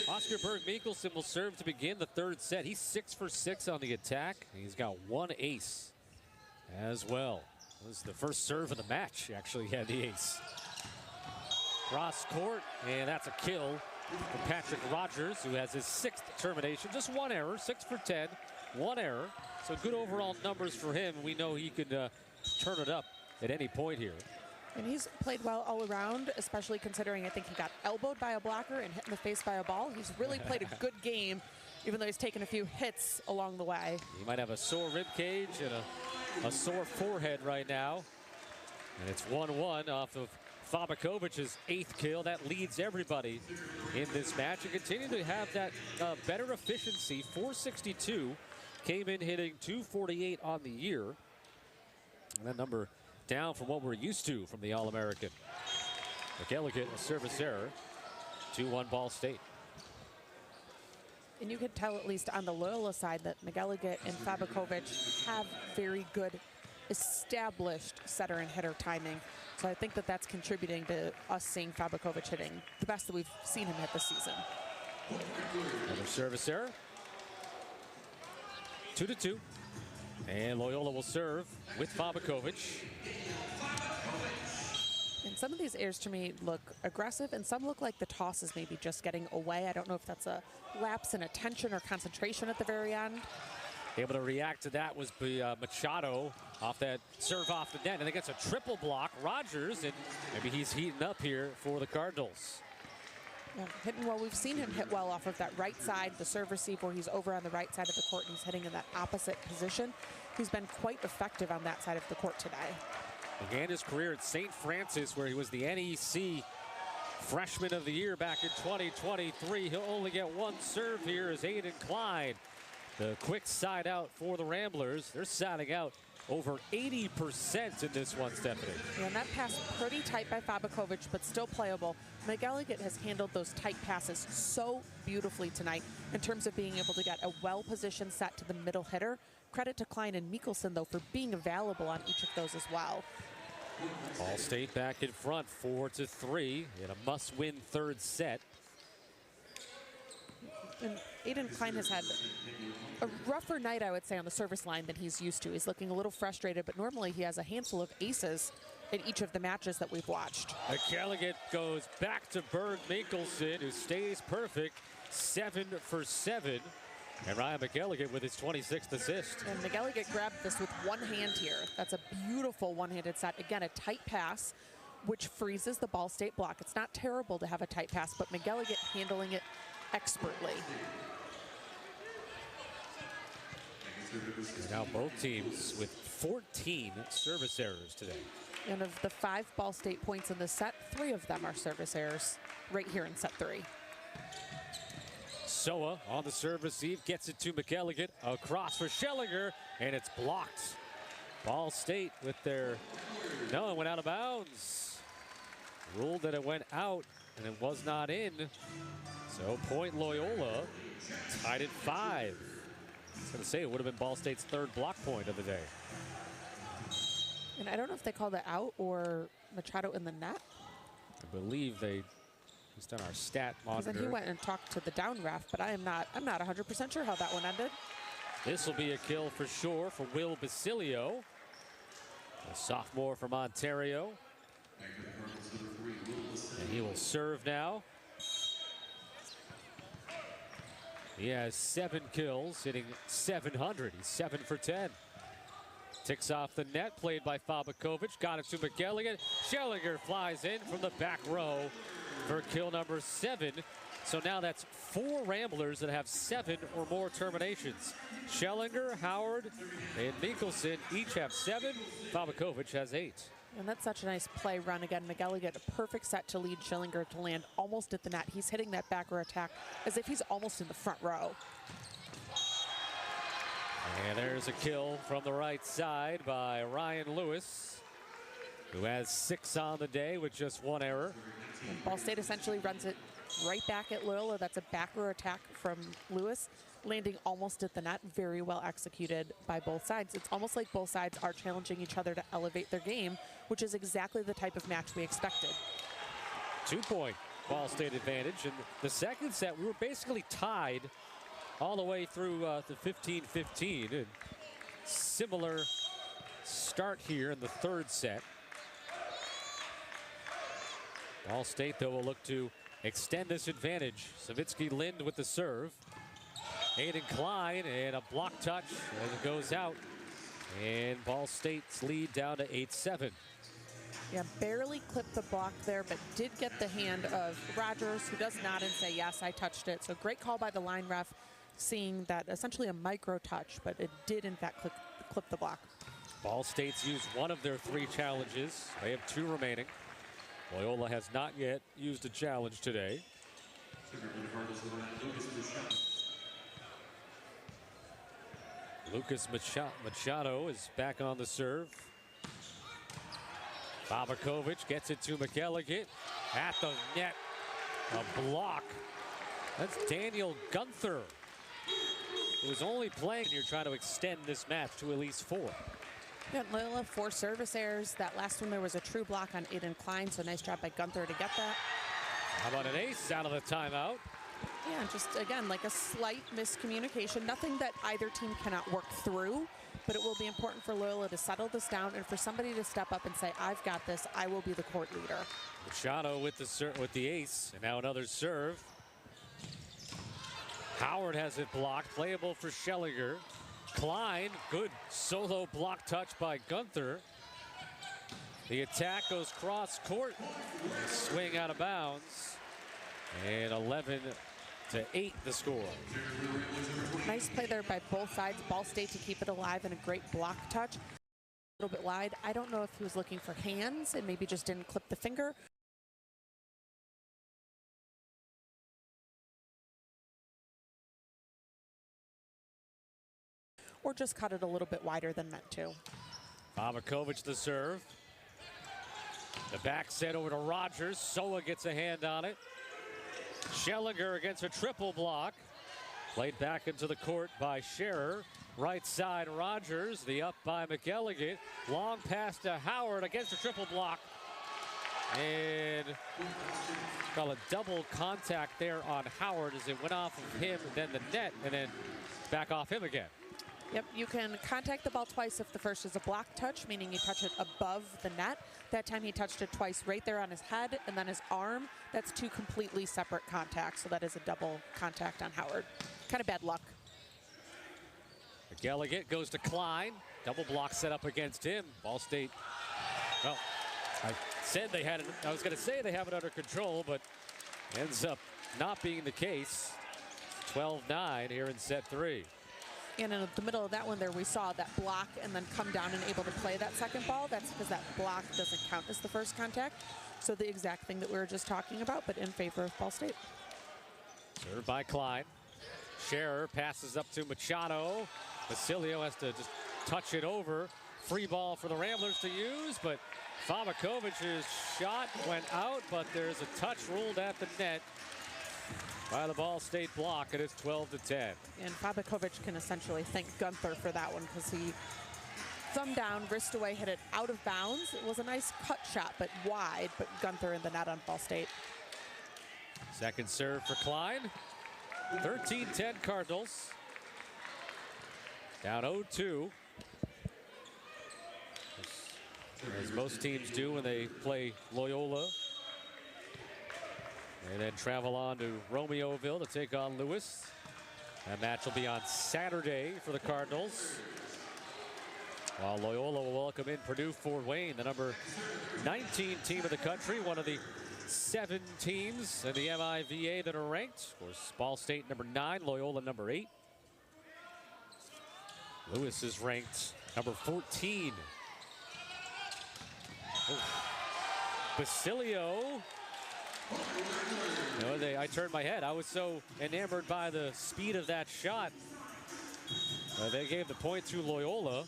Oscar Berg-Mikkelsen will serve to begin the 3rd set. He's 6 for 6 on the attack. He's got 1 ace as well. It was the first serve of the match, actually, he had the ace. Cross court, and that's a kill for Patrick Rogers, who has his 6th termination. Just 1 error, 6 for 10, 1 error. So good overall numbers for him. We know he could turn it up at any point here. And he's played well all around, especially considering I think he got elbowed by a blocker and hit in the face by a ball. He's really played a good game, even though he's taken a few hits along the way. He might have a sore rib cage and a sore forehead right now. And it's 1-1 off of Fabakovic's 8th kill. That leads everybody in this match. And continue to have that better efficiency. 462, came in hitting 248 on the year. And that number down from what we're used to from the All-American. McElligott, a service error. 2-1 Ball State. And you could tell, at least on the Loyola side, that McElligott and Fabakovic have very good established setter and hitter timing. So I think that that's contributing to us seeing Fabakovic hitting the best that we've seen him hit this season. Another service error. 2-2. And Loyola will serve with Fabakovic. And some of these airs to me look aggressive, and some look like the toss is maybe just getting away. I don't know if that's a lapse in attention or concentration at the very end. Able to react to that was Machado off that serve off the net, and it gets a triple block. Rogers, and maybe he's heating up here for the Cardinals. Yeah, hitting well. We've seen him hit well off of that right side, the serve receive, where he's over on the right side of the court and he's hitting in that opposite position. He's been quite effective on that side of the court today. Began his career at St. Francis, where he was the NEC Freshman of the Year back in 2023. He'll only get 1 serve here as Aiden Klein. The quick side out for the Ramblers. They're siding out over 80% in this one, Stephanie. Yeah, and that pass pretty tight by Fabakovic, but still playable. McElligott has handled those tight passes so beautifully tonight in terms of being able to get a well-positioned set to the middle hitter. Credit to Klein and Mikkelsen, though, for being available on each of those as well. Ball State back in front, 4-3 in a must-win 3rd set. And Aiden Klein has had a rougher night, I would say, on the service line than he's used to. He's looking a little frustrated, but normally he has a handful of aces in each of the matches that we've watched. McElligott goes back to Berg-Mikkelsen, who stays perfect, 7 for 7. And Ryan McElligott with his 26th assist. And McElligott grabbed this with one hand here. That's a beautiful one-handed set. Again, a tight pass, which freezes the Ball State block. It's not terrible to have a tight pass, but McElligott handling it expertly. Now both teams with 14 service errors today. And of the 5 Ball State points in the set, 3 of them are service errors right here in set 3. Soa on the serve receive, gets it to McElligott, across for Schellinger, and it's blocked. Ball State with their, no, it went out of bounds. Ruled that it went out, and it was not in. So point Loyola, tied at 5. was going to say, it would have been Ball State's third block point of the day. And I don't know if they called it out or Machado in the net. I believe they just on our stat monitor. Because then he went and talked to the down ref, but I'm not 100% sure how that one ended. This will be a kill for sure for Will Basilio, a sophomore from Ontario. And he will serve now. He has 7 kills, hitting .700. He's 7 for 10. Ticks off the net, played by Fabakovic. Got it to McElligott. Schellinger flies in from the back row for kill number 7. So now that's 4 Ramblers that have 7 or more terminations. Schellinger, Howard, and Nicholson each have 7. Fabakovic has 8. And that's such a nice play run again. McElligott, a perfect set to lead Schellinger to land almost at the net. He's hitting that back row attack as if he's almost in the front row. And there's a kill from the right side by Ryan Lewis, who has 6 on the day with just 1 error. And Ball State essentially runs it right back at Loyola. That's a back row attack from Lewis, landing almost at the net. Very well executed by both sides. It's almost like both sides are challenging each other to elevate their game, which is exactly the type of match we expected. 2-point Ball State advantage. In the second set, we were basically tied all the way through the 15-15. And similar start here in the third set. Ball State, though, will look to extend this advantage. Savitsky Lind with the serve. Aiden Klein and a block touch as it goes out. And Ball State's lead down to 8-7. Yeah, barely clipped the block there, but did get the hand of Rogers, who does nod and say, yes, I touched it. So great call by the line ref, seeing that essentially a micro touch, but it did in fact clip the block. Ball State's used 1 of their 3 challenges. They have 2 remaining. Loyola has not yet used a challenge today. Lucas Machado is back on the serve. Fabakovic gets it to McElligott at the net. A block. That's Daniel Gunther, who is only playing. You're trying to extend this match to at least 4. Yeah, Loyola 4 service errors. That last one there was a true block on Aiden Klein, so nice job by Gunther to get that. How about an ace out of the timeout? Yeah, just again, like a slight miscommunication. Nothing that either team cannot work through, but it will be important for Loyola to settle this down and for somebody to step up and say, I've got this, I will be the court leader. Machado with the ace, and now another serve. Howard has it blocked, playable for Schellinger. Klein, good solo block touch by Gunther. The attack goes cross court, swing out of bounds, and 11-8 the score. Nice play there by both sides. Ball State to keep it alive and a great block touch. A little bit wide. I don't know if he was looking for hands and maybe just didn't clip the finger. Or just cut it a little bit wider than meant to. Fabakovic the serve. The back set over to Rogers. Sola gets a hand on it. Schellinger against a triple block. Played back into the court by Scherer. Right side Rogers. The up by McElligott. Long pass to Howard against a triple block. And call a double contact there on Howard as it went off of him, then the net, and then back off him again. Yep, you can contact the ball twice if the first is a block touch, meaning you touch it above the net. That time he touched it twice right there on his head and then his arm. That's 2 completely separate contacts, so that is a double contact on Howard. Kind of bad luck. McElligott goes to Klein. Double block set up against him. Ball State, well, I said they had it, I was going to say they have it under control, but ends up not being the case. 12-9 here in set 3. And in the middle of that one there, we saw that block and then come down and able to play that second ball. That's because that block doesn't count as the first contact. So the exact thing that we were just talking about, but in favor of Ball State. Served by Klein. Scherer passes up to Machado. Basilio has to just touch it over. Free ball for the Ramblers to use, but Fabakovic's shot went out, but there's a touch ruled at the net. by the Ball State block, and it's 12-10. And Fabakovic can essentially thank Gunther for that one because he thumb down, wrist away, hit it out of bounds. It was a nice cut shot, but wide, but Gunther in the net on Ball State. Second serve for Klein. 13-10 Cardinals. Down 0-2. As most teams do when they play Loyola. And then travel on to Romeoville to take on Lewis. That match will be on Saturday for the Cardinals. While Loyola will welcome in Purdue Fort Wayne, the number 19 team of the country, one of the 7 teams in the MIVA that are ranked. Of course, Ball State number 9, Loyola number 8. Lewis is ranked number 14. Oh. Basilio. I turned my head. I was so enamored by the speed of that shot. They gave the point to Loyola.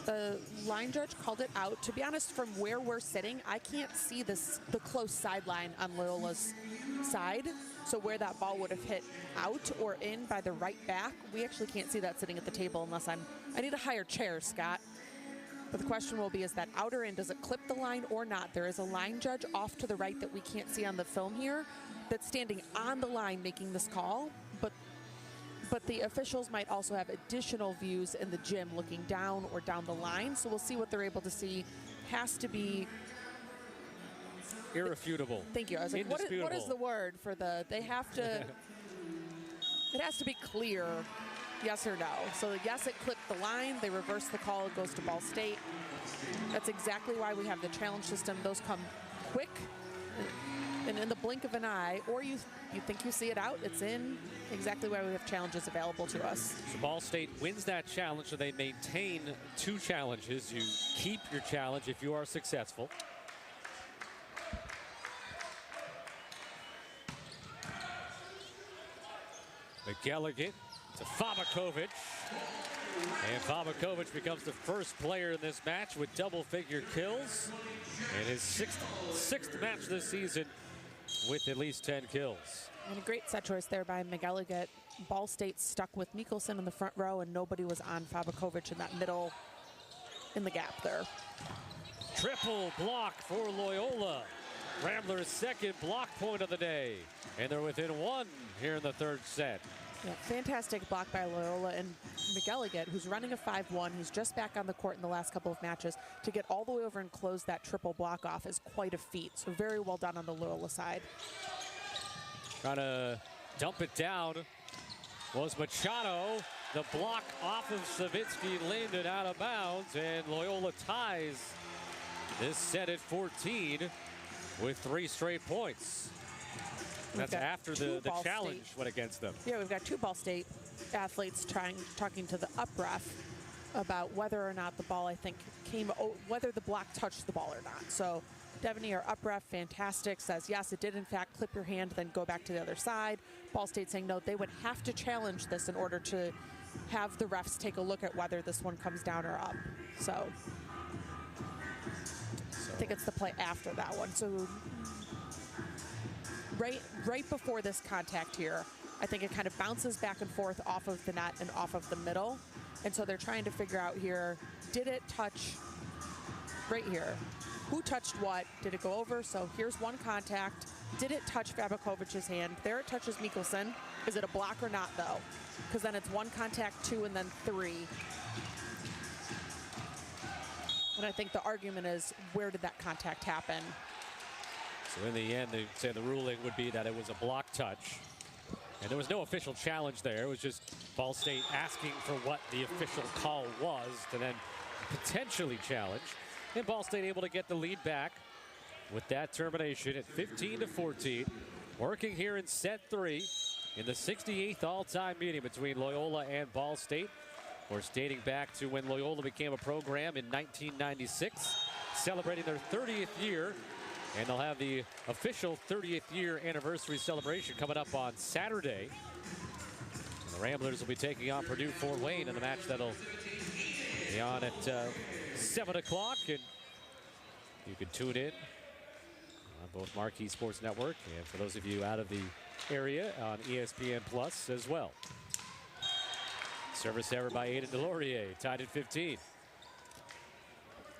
The line judge called it out. To be honest, from where we're sitting, I can't see the close sideline on Loyola's side. So where that ball would have hit out or in by the right back, we actually can't see that sitting at the table unless I need a higher chair, Scott. But the question will be, is that outer in, does it clip the line or not? There is a line judge off to the right that we can't see on the film here that's standing on the line making this call. But the officials might also have additional views in the gym looking down or down the line. So we'll see what they're able to see. Has to be irrefutable. Thank you. I was like, what is the word for the, they have to, it has to be clear, yes or no. So yes, it clipped the line. They reverse the call. It goes to Ball State. That's exactly why we have the challenge system. Those come quick and in the blink of an eye, or you think you see it out, it's in. Exactly why we have challenges available to us. So Ball State wins that challenge, so they maintain 2 challenges. You keep your challenge if you are successful. McKelligan to Fabakovic. And Fabakovic becomes the first player in this match with double-figure kills. And his sixth match this season with at least 10 kills. And a great set choice there by McKelligan. Ball State stuck with Mikkelsen in the front row, and nobody was on Fabakovic in that middle, in the gap there. Triple block for Loyola. Ramblers' second block point of the day. And they're within 1 here in the 3rd set. Yeah, fantastic block by Loyola, and McKelligan, who's running a 5-1, he's just back on the court in the last couple of matches. To get all the way over and close that triple block off is quite a feat. So very well done on the Loyola side. Trying to dump it down was Machado. The block off of Savitsky, landed out of bounds, and Loyola ties this set at 14 with 3 straight points. That's after the challenge went against them. Yeah, we've got 2 Ball State athletes talking to the up ref about whether or not the ball, I think, whether the block touched the ball or not. So Devaney, our up ref, fantastic, says, yes, it did in fact clip your hand, then go back to the other side. Ball State saying, no, they would have to challenge this in order to have the refs take a look at whether this one comes down or up. So I think it's the play after that one. So right before this contact here, I think it kind of bounces back and forth off of the net and off of the middle. And so they're trying to figure out here, did it touch right here? Who touched what? Did it go over? So here's one contact. Did it touch Fabakovic's hand? There it touches Mikkelsen. Is it a block or not, though? Because then it's 1 contact, 2, and then 3. And I think the argument is, where did that contact happen? So in the end, they say the ruling would be that it was a block touch. And there was no official challenge there. It was just Ball State asking for what the official call was to then potentially challenge. And Ball State able to get the lead back with that termination at 15-14. Working here in set 3 in the 68th all-time meeting between Loyola and Ball State. Of course, dating back to when Loyola became a program in 1996, celebrating their 30th year. And they'll have the official 30th year anniversary celebration coming up on Saturday. And the Ramblers will be taking on Purdue Fort Wayne in the match that'll be on at 7 o'clock. And you can tune in on both Marquee Sports Network. And for those of you out of the area on ESPN Plus as well. Service error by Aiden Delorier, tied at 15.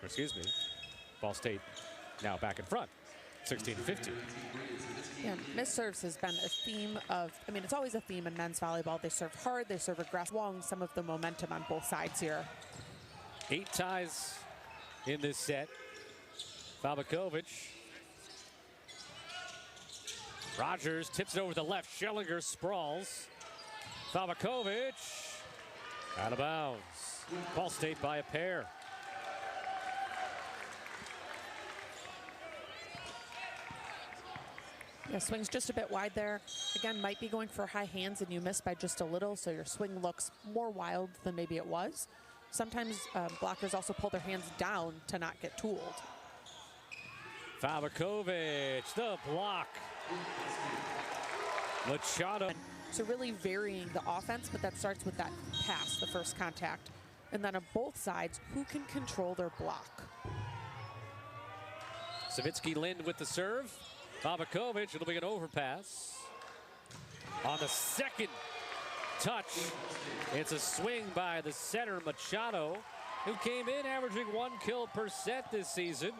Or excuse me, Ball State now back in front, 16-15. Yeah, missed serves has been a theme of, I mean, it's always a theme in men's volleyball. They serve hard, they serve aggressive, long some of the momentum on both sides here. 8 ties in this set. Fabakovic. Rogers tips it over the left. Schellinger sprawls. Fabakovic out of bounds. Ball State by a pair. Yeah, swing's just a bit wide there. Again, might be going for high hands and you miss by just a little, so your swing looks more wild than maybe it was. Sometimes blockers also pull their hands down to not get tooled. Fabakovic, the block. Machado. So really varying the offense, but that starts with that pass, the first contact. And then on both sides, who can control their block? Savitsky-Lind with the serve. Fabakovic, it'll be an overpass. On the second touch, it's a swing by the setter, Machado, who came in averaging 1 kill per set this season.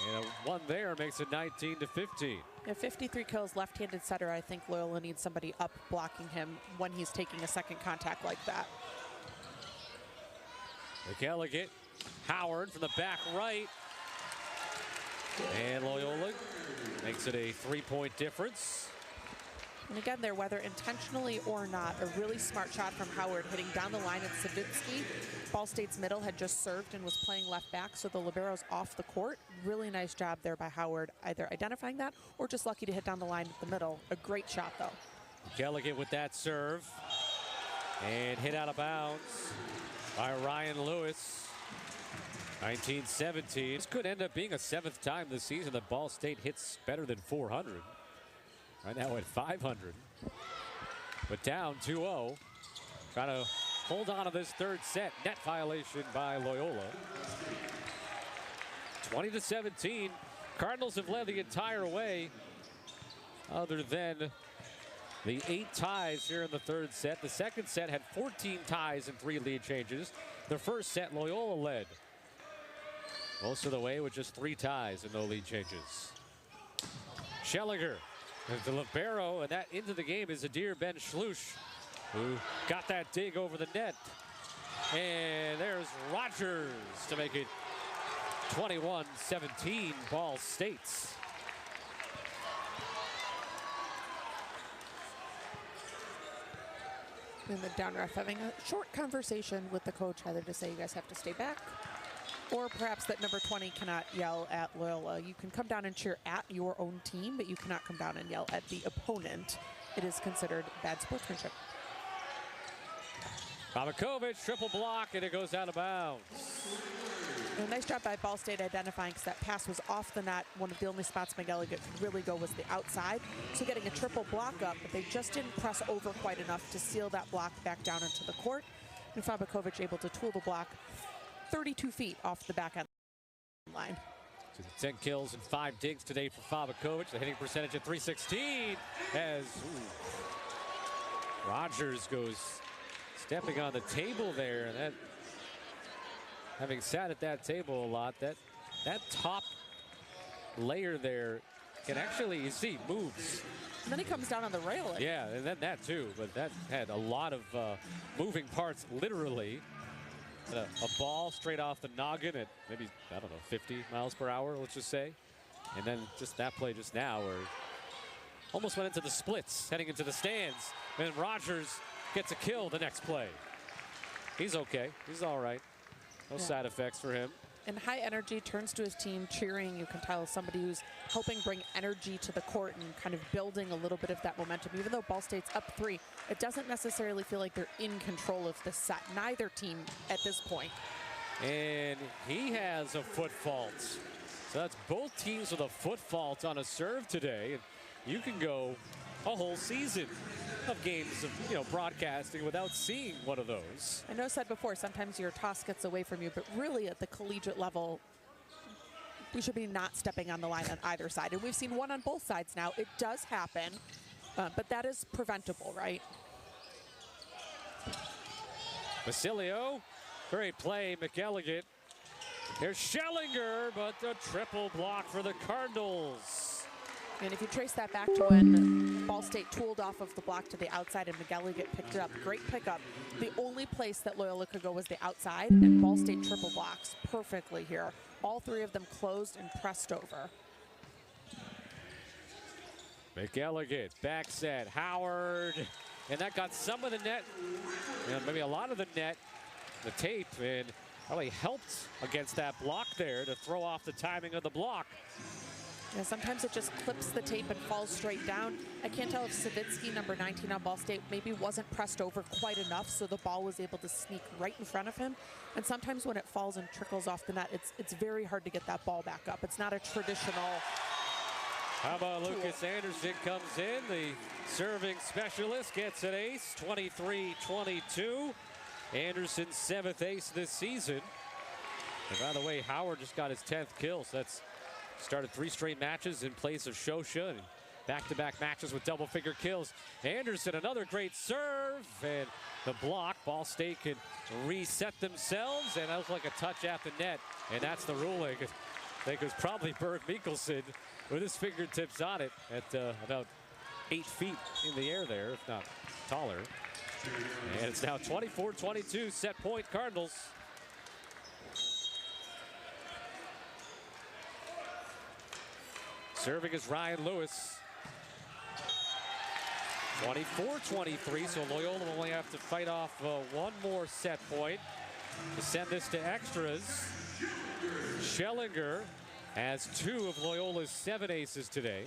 And a one there makes it 19-15. Yeah, 53 kills, left-handed setter. I think Loyola needs somebody up blocking him when he's taking a second contact like that. McKendree, Howard from the back right. And Loyola makes it a 3-point difference. And again, there, whether intentionally or not, a really smart shot from Howard hitting down the line at Savitsky. Ball State's middle had just served and was playing left back, so the libero's off the court. Really nice job there by Howard, either identifying that or just lucky to hit down the line at the middle. A great shot, though. McKendree with that serve. And hit out of bounds by Ryan Lewis. 19-17. This could end up being a 7th time this season that Ball State hits better than 400. Right now at 500. But down 2-0. Trying to hold on to this third set. Net violation by Loyola. 20-17. Cardinals have led the entire way, other than the 8 ties here in the third set. The second set had 14 ties and 3 lead changes. The first set, Loyola led most of the way with just 3 ties and no lead changes. Schellinger, the libero, and that into the game is Adir Ben Schlush, who got that dig over the net. And there's Rogers to make it 21-17 Ball States. And the down ref having a short conversation with the coach, either to say you guys have to stay back, or perhaps that number 20 cannot yell at Loyola. You can come down and cheer at your own team, but you cannot come down and yell at the opponent. It is considered bad sportsmanship. Fabakovic, triple block, and it goes out of bounds. A nice job by Ball State identifying, because that pass was off the net. One of the only spots McKendree could really go was the outside. So getting a triple block up, but they just didn't press over quite enough to seal that block back down into the court. And Fabakovic able to tool the block 32 feet off the back end line. 10 kills and 5 digs today for Fabakovic. The hitting percentage at .316 as Rogers goes stepping on the table there. And that, having sat at that table a lot, that top layer there can actually, you see, moves. And then he comes down on the railing. Yeah, and then that too, but that had a lot of moving parts, literally. A ball straight off the noggin at maybe, I don't know, 50 miles per hour, let's just say. And then just that play just now where almost went into the splits, heading into the stands. And Rogers gets a kill the next play. He's okay. He's all right. No side effects for him. And high energy, turns to his team, cheering. You can tell somebody who's helping bring energy to the court and kind of building a little bit of that momentum. Even though Ball State's up 3, it doesn't necessarily feel like they're in control of the set. Neither team at this point. And he has a foot fault. So that's both teams with a foot fault on a serve today. And you can go a whole season of games of broadcasting without seeing one of those. I know I said before, sometimes your toss gets away from you, but really at the collegiate level, we should be not stepping on the line on either side. And we've seen one on both sides now. It does happen. But that is preventable, right? Basilio, great play, McElligott. Here's Schellinger, but the triple block for the Cardinals. And if you trace that back to when Ball State tooled off of the block to the outside and McElligott picked it up, great pickup. The only place that Loyola could go was the outside, and Ball State triple blocks perfectly here. All three of them closed and pressed over. McElligott, back set, Howard, and that got some of the net, and maybe a lot of the net, the tape, and probably helped against that block there to throw off the timing of the block. Yeah, sometimes it just clips the tape and falls straight down. I can't tell if Savitsky, number 19 on Ball State, maybe wasn't pressed over quite enough so the ball was able to sneak right in front of him. And sometimes when it falls and trickles off the net, it's very hard to get that ball back up. It's not a traditional How about Lucas Anderson comes in, the serving specialist, gets an ace, 23-22. Anderson's 7th ace this season. And by the way, Howard just got his 10th kill, so that's started 3 straight matches in place of Shosha, and back-to-back matches with double-figure kills. Anderson, another great serve, and the block. Ball State can reset themselves, and that was like a touch at the net, and that's the ruling. I think it was probably Berg Mikkelsen with his fingertips on it at about 8 feet in the air there, if not taller. And it's now 24-22, set point Cardinals. Serving is Ryan Lewis. 24-23, so Loyola will only have to fight off one more set point to send this to extras. Schellinger has 2 of Loyola's 7 aces today.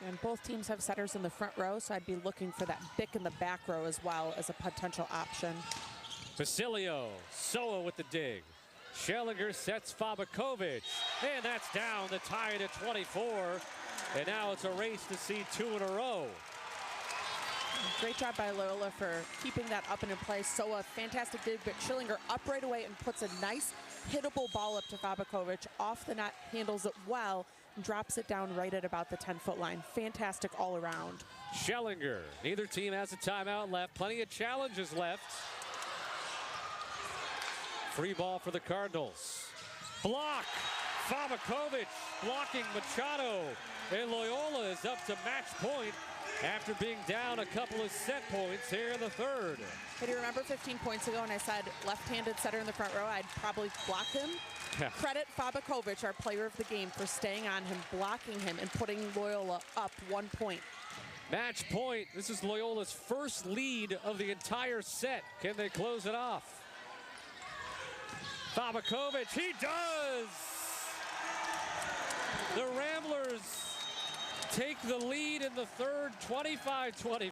And both teams have setters in the front row, so I'd be looking for that Bick in the back row as well as a potential option. Basilio, Soa with the dig. Schellinger sets Fabakovic, and that's down to tie it at 24. And now it's a race to see 2 in a row. Great job by Loyola for keeping that up and in place. Soa, fantastic dig, but Schellinger up right away and puts a nice hittable ball up to Fabakovic. Off the net, handles it well, and drops it down right at about the 10-foot line. Fantastic all around. Schellinger, neither team has a timeout left. Plenty of challenges left. Free ball for the Cardinals. Block, Fabakovic blocking Machado. And Loyola is up to match point after being down a couple of set points here in the third. Hey, do you remember 15 points ago when I said left-handed setter in the front row, I'd probably block him? Yeah. Credit Fabakovic, our player of the game, for staying on him, blocking him, and putting Loyola up 1 point. Match point. This is Loyola's first lead of the entire set. Can they close it off? Fabakovic, he does! The Ramblers take the lead in the third, 25-20.